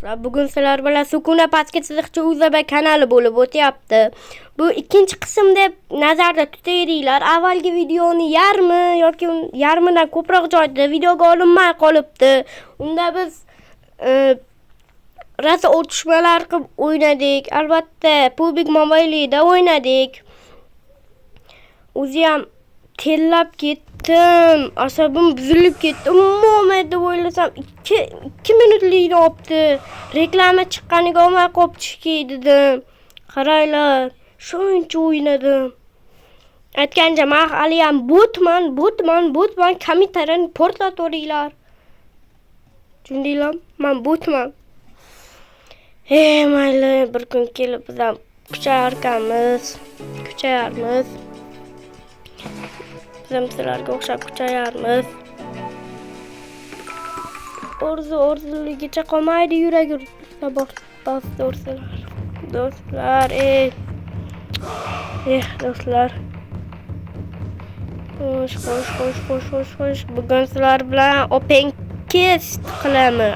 do'stlar. Bugun sizlar bilan Sukuna pastga chiziqcha UZB kanali bo'lib o'tyapti. Bu ikkinchi qism deb nazarda tutayliklar. Avvalgi videoni yarmi yoki yarmidan ko'proq joyda videoga olinmay qolibdi. Unda biz rosa otishmalar qilib o'ynadik. Albatta, PUBG Mobile'da o'ynadik. O'zi ham terlab ketdim. Asabim buzilib ketdi. Umuman deb o'ylasam 2 minutlikni olibdi. Reklama chiqqaniga olmay qopchiki dedim. Qaranglar, shuncha o'ynadim. Aytgancha men hali ham botman, kommentariyani portlatoringlar. Tushundinglar? Men botman. Mayli, bir kun kelib biz ham kuchayarmiz. Bizim sizlarga o'xshab kuchayarmiz. Orzuligicha qolmaydi yuragi bas do'stlar. Do'stlar. Xo'sh. Bugun sizlar bilan Open Quest qilamiz.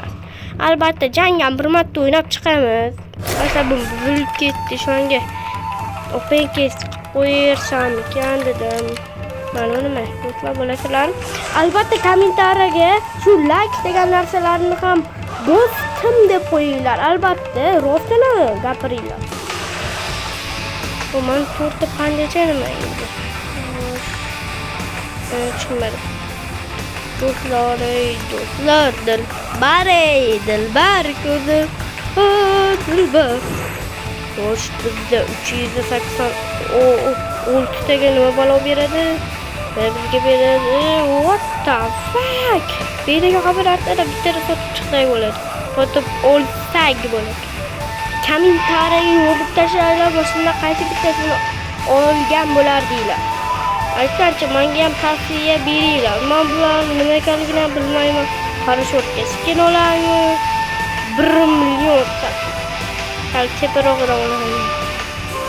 Albatta, jang ham bir marta o'ynab chiqamiz. Asabim buzilib ketdi, shunga Open Quest qo'yirsam ekan dedim. Mana nima do'stlar bo'lasizlar. Albatta kommentariyaga shu like degan narsalarni ham bosdim deb qo'yinglar. Albatta rostini gapiringlar. Bu men to'rtta qandacha nima endi. Tushunmadim. Do'stlar, dilbar ko'zi, dilbar. Xo'sh, bizda 380 taga nima balo beradi? Bizga beradi. What the fuck? Videoga xabar orqali bitta sotib chiqsak bo'ladi. Sotib olsak bo'ladi. Kommentariyaga yozib tashlanglar, boshida qaysi bittasini olgan bo'lardinglar. Aytgancha menga ham tavsiya beringlar. Men bularni nima ekanligini bilmayman. Qarashotga skin olamiz. 1 million. Hal teparoqdan olaman.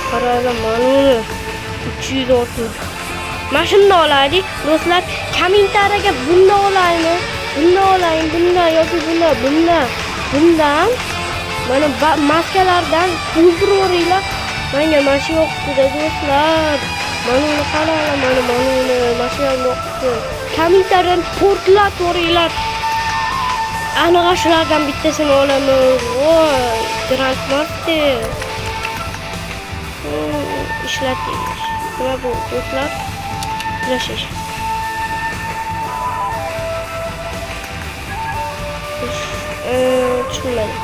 Qaranglar, mana 360. Mana shunday olaylik. Do'stlar, kommentariyaga bunday olaymi? Bunday yoki bundan. Mana maskalardan uzroringlar. Menga mashi yo'qdi do'stlar. Mana qaranglar, mana mashi yo'qdi. Kommentariyani portlatoringlar. Aniq shulardan bittasini olamiz. Voy, Grand Master. Ishlatish. Nima bu do'stlar? Yashash. Tushunmadim.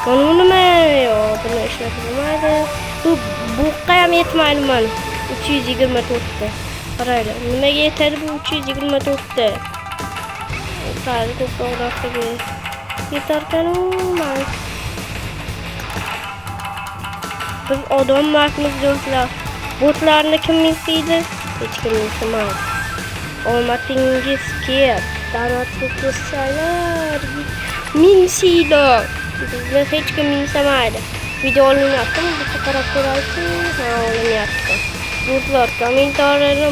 Mana nima? Buni ishlatilmaydi. Bu ham yetmaydi mana. 324 ta. Qaranglar, nimaga yetadi bu 324 ta? Sari ko'proqroqga yetarkanu men. Biz odamlarmiz do'stlar. Botlarni kim minsiydi? Hech kim minsamaydi. Omadingiz ket. Davlatga ko'rsalar. Minsiylar. Bizni hech kim minsamaydi. Video olinyaptimi? Bitta qarab ko'raysiz. Ha, olinyapti. Do'stlar, kommentariyani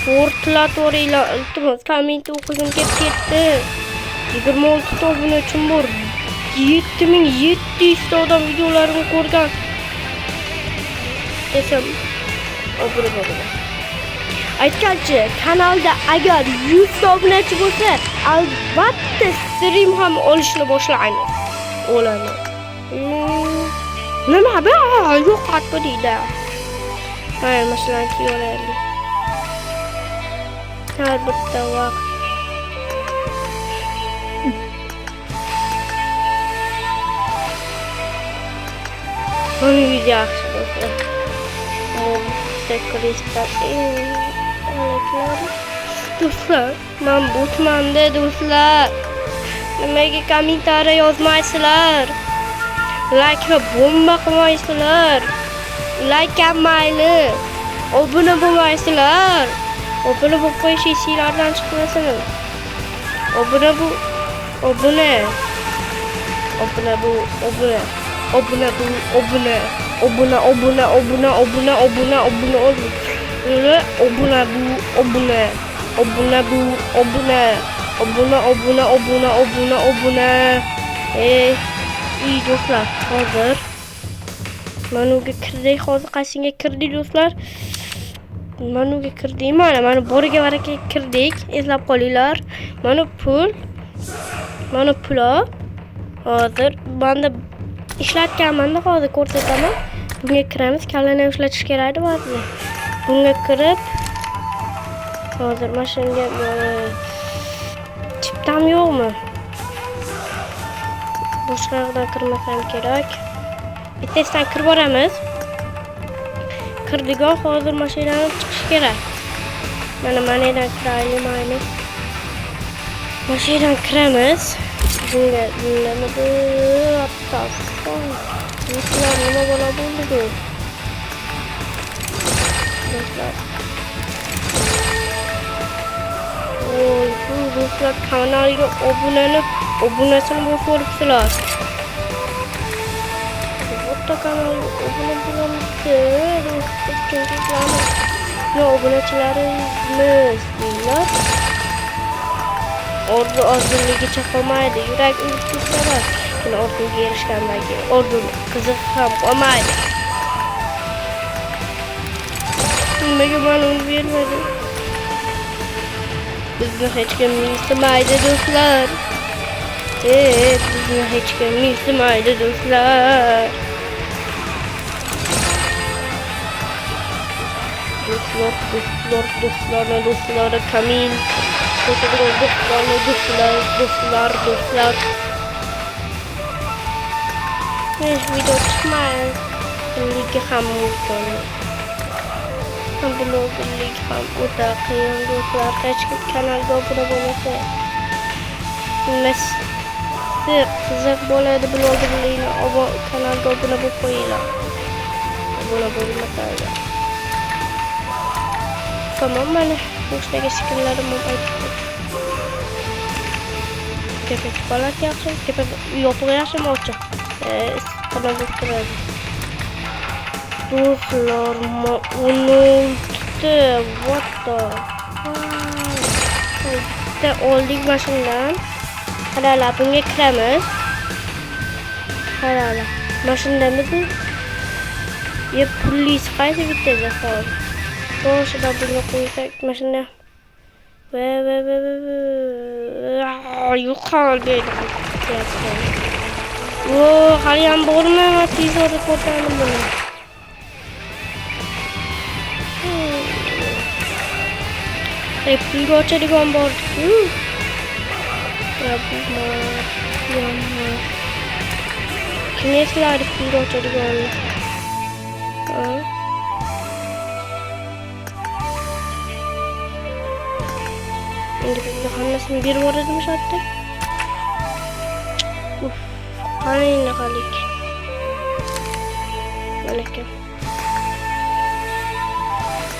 portlatoringlar. Iltimos, komment o'qigim kelib ketdi. 26 ta obunachim bor. 7700 ta odam videolarimni ko'rgan. Desam, obuna bo'laman. Aytgancha, kanalda agar 100 ta obunachi bo'lsa, albatta stream ham olishni boshlaymiz. O'laman. Nima bu? Yo'q hatto deydi. Mana masalan kiyoraylik. Har bitta vaqt. Mana video yaxshi do'stlar. Do'stlar, men botman-da do'stlar. Nimaga kommentariya yozmaysizlar? Like bomba qilmaysizlar. Like ham mayli. Obuna bo'lmaysizlar. Obuna bo'lib qo'yish esinglardan chiqmasin. Obuna. Obuna. İyi do'stlar, hozir manuga kirdik. Hozir qaysinga kirdik do'stlar? Manuga kirdik. Mana boriga baraka kirdik. Eslab qolinglar. Mana pul. Mana pullar. Hozir banda ishlatganman-da, hozir ko'rsataman. Bunga kiramiz. Kallani ishlatish kerak ba'zida. Bunga kirib hozir mashinaga chiptam yo'qmi? Boshqa yoqdan kirmasam kerak. Bittasidan kirib boramiz. Kirdik, hozir mashinadan chiqish kerak. Mana yerdan kiraylik, mayli. Mashinadan kiramiz. Bunga nimada aptafon. Do'stlar, nima bo'ladi bu? Do'stlar. Do'stlar, kanalga obunasini bo'sib Botta kanalga obuna bo'lamiz. Obunachilarimiz deylar. Ozligicha qolmaydi. Yurak urishlar. Buni orzuga erishgandan keyin orzu qiziq ham qolmaydi. Nimaga mana uni bermadi? Bizni hech kim mensimaydi do'stlar. Bizni hech kim mensimaydi do'stlar. Do'stlar, Kamil. Do'stlar. Hech video chiqmaydi. Bunga ham mumkin. Blogerlik ham o'ta qiyin do'stlar. Hech kim kanalga obuna bo'lmasa, qiziq bo'ladi blogerlikni. Kanalga obuna bo'lib qo'yinglar. Obuna bo'lmasa. Tamam, mana boshidagi shekllarim aytdim. Tepa baland yaxshi, tepa yopiq yaxshimi ochiq? Qanday bo'lib turadi? Do'stlar, unutdi. What the? Bitta oldik mashinadan. Qaranglar, bunga kiramiz. Qaranglar, mashinamizni pullis qaysi bittada hozir? Boshida bunga qo'ysak mashina yo'qoldi. Hali ham bormi? Tezroq ko'rsanim buni. Pulga ochadigan bordi-ku. Kim esladi pulga ochadiganni? Endi bizga hammasini berib yuboradimi shartta? Qanaqalik. Malaka.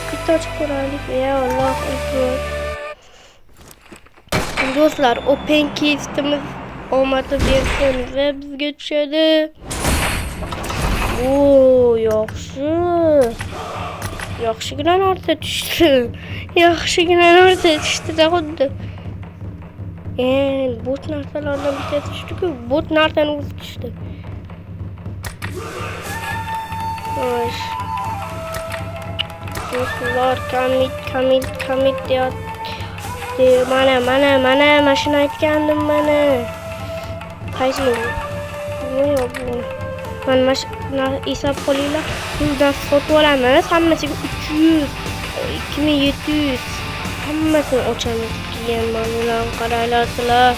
Bitta ochib ko'raylik. Ya Alloh akbar. Do'stlar, open questimiz omadi bersin va bizga tushadi. Yaxshigina orta tushdi. Da xuddi. Bot narsalardan bitta tushdi-ku, bot narsadan o'zi tushdi. Xo'sh. Do'stlar, commit deyapti. Mana mashina aytgandim mana. Qaysi bu? Bu. Mana mashina hisob qilinglar. Bundan sotib olamiz. Hammasiga 300, 2700. Hammasini ochamiz. Keyin mana qaranglar sizlar.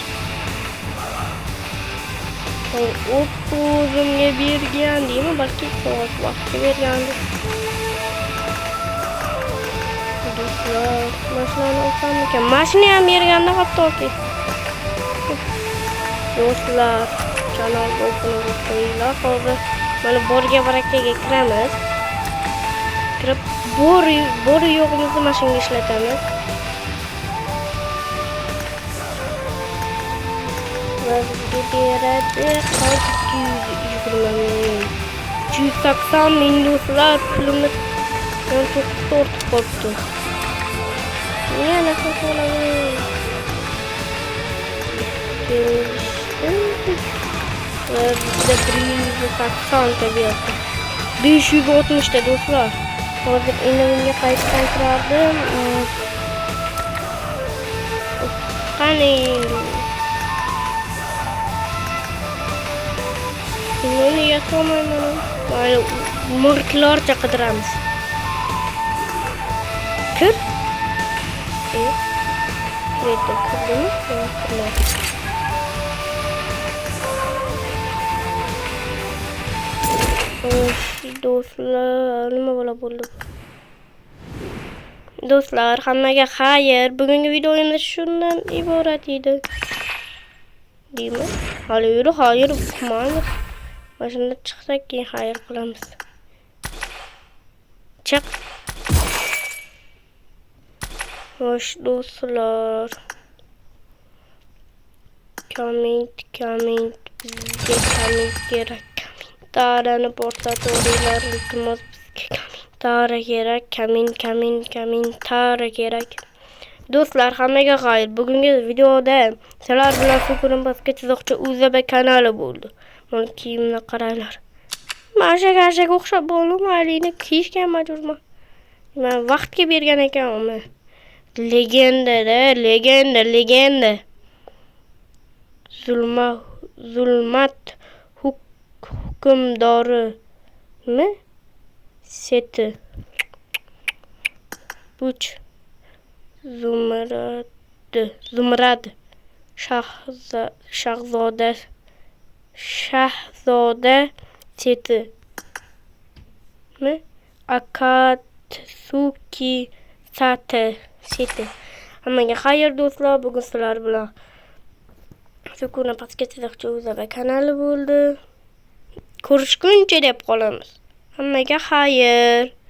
O'zimga bergan deymi, balki soat vaqti bergandir. Do'stlar, mashinani olsam, mashina ham berganda hattoki. Do'stlar, kanalga obuna bo'linglar. Hozir mana borga barakaga kiramiz. Kirib bor yo'g'imizni mashinaga ishlatamiz. Va bizga beradi 180 ming do'stlar, pulimiz 9 qolibdi. Yana sotib olamiz. Ve bizde 180 tabiatı. 560'da dostlar. Hozir elimga qaytdan turardim. Qani. Buni yasamayman. Mana murklarcha qidiramiz. Kir. Kirdi, kirdimi? Do'stlar, nima bo'ldi? Do'stlar, hammaga xayr. Bugungi videomiz shundan iborat edi. Deymi? Hali yuri, xayr, mayli. Mashina chiqsak keyin xayr qilamiz. Chiq. Xo'sh, do'stlar. Comment bizga comment kerak. Tarani portato'riylar iltimos bizga tara kerak, kamin tara kerak. Do'stlar, hammaga xayr. Bugungi videoda sizlar bilan Fukurim Baska chizoqcha Uzbek kanali bo'ldi. Mana kiyimni qaranglar. Mashaga o'xshab bo'ldim, halini kiyishga majburman. Men vaqtga bergan ekanman. Legenda. Zulmat hukmdorimi? Seti. Buch. Zumrad. Shahzoda seti. Akatsuki seti. Hammaga xayr do'stlar, bugun sizlar bilan Fukurim Baska chizoqcha Uzbek kanali bo'ldi. Ko'rishguncha deb qolamiz. Hammaga xayr.